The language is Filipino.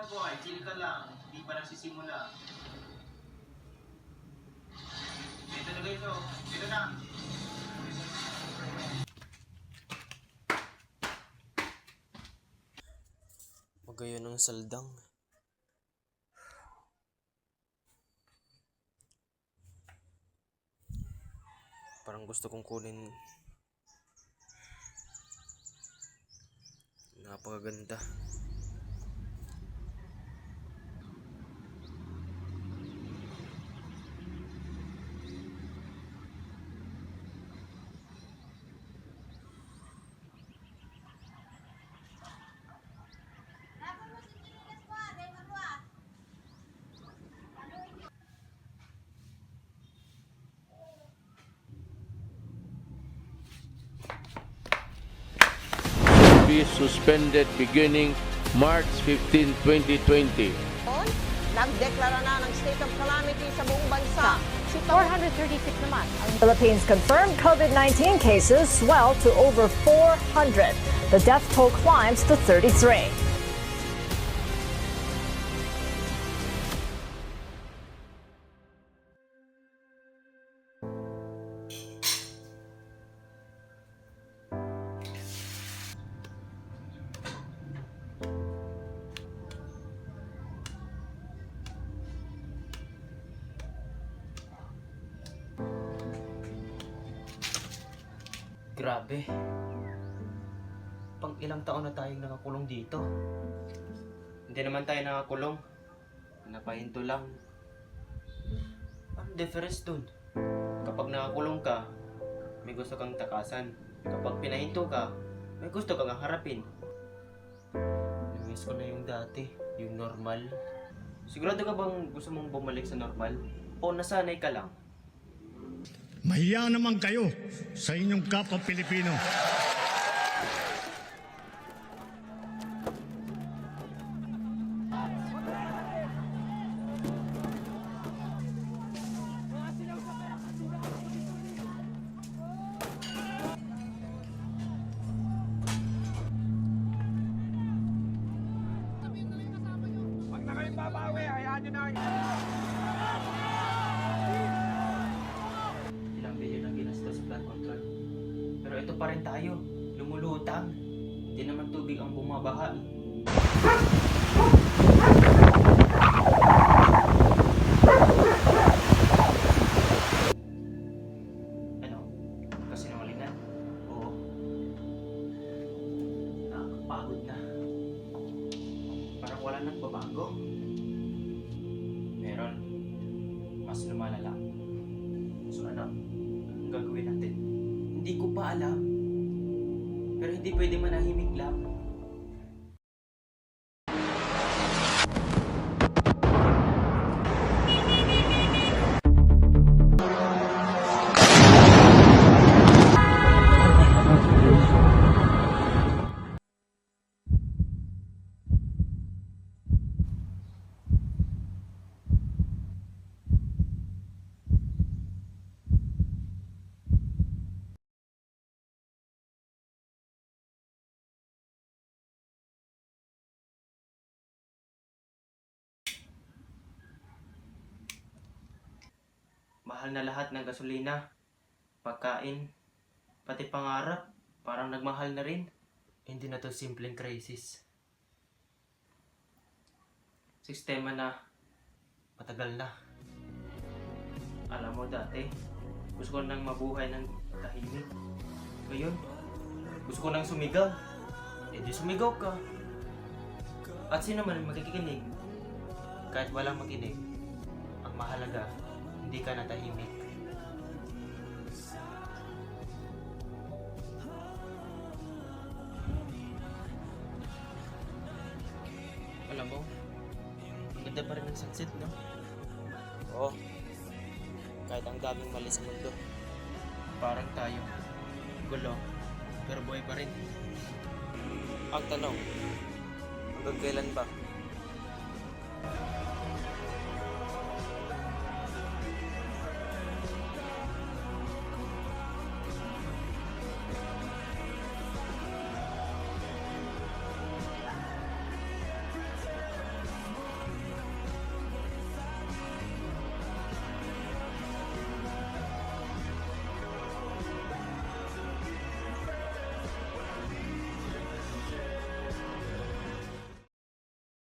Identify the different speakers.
Speaker 1: lang boy, chill ka lang. Hindi pa nagsisimula. Ito na guys, oh. Ito na.
Speaker 2: Magayon ng saldang. Parang gusto kong kunin. Napakaganda.
Speaker 3: Be suspended beginning March 15, 2020.
Speaker 4: Nagdeklara na ng state of calamity sa buong bansa.
Speaker 5: 436 naman. Philippines confirmed COVID-19 cases swell to over 400. The death toll climbs to 33.
Speaker 2: Grabe. Pang ilang taon na tayong nakakulong dito. Hindi naman tayo nakakulong. Napahinto lang. Ang difference dun? Kapag nakakulong ka, may gusto kang takasan. Kapag pinahinto ka, may gusto kang harapin. Namiss ko na yung dati, yung normal. Sigurado ka bang gusto mong bumalik sa normal? O nasanay ka lang?
Speaker 6: Mahiya naman kayo sa inyong kapwa Pilipino.
Speaker 7: Huwag na kayong babawi, hayaan nyo na.
Speaker 2: Ilang bilyon ang ginastos sa flood control. Pero ito pa rin tayo, lumulutang. Hindi naman tubig ang bumabaha. Ano? Kasinungalingan? Oo. Nakakapagod na. Parang wala nang babago. Meron. Mas lumalala. So ano? Ang gagawin natin? Hindi ko pa alam. Pero hindi pwede manahimik lang. Mahal na lahat ng gasolina, pagkain, pati pangarap, parang nagmahal na rin. Hindi na to simpleng crisis. Sistema na matagal na. Alam mo dati, gusto ko nang mabuhay ng tahimik. Ngayon, gusto ko nang sumigaw. Eh di sumigaw ka. At sino man makikinig, kahit walang makinig, ang mahalaga, hindi ka natahimik. Alam mo, ang ganda pa rin ng sunset, no? Oo. Kahit ang daming mali sa mundo. Parang tayo. Gulo. Pero buhay pa rin. Ang tanong, hanggang kailan ba?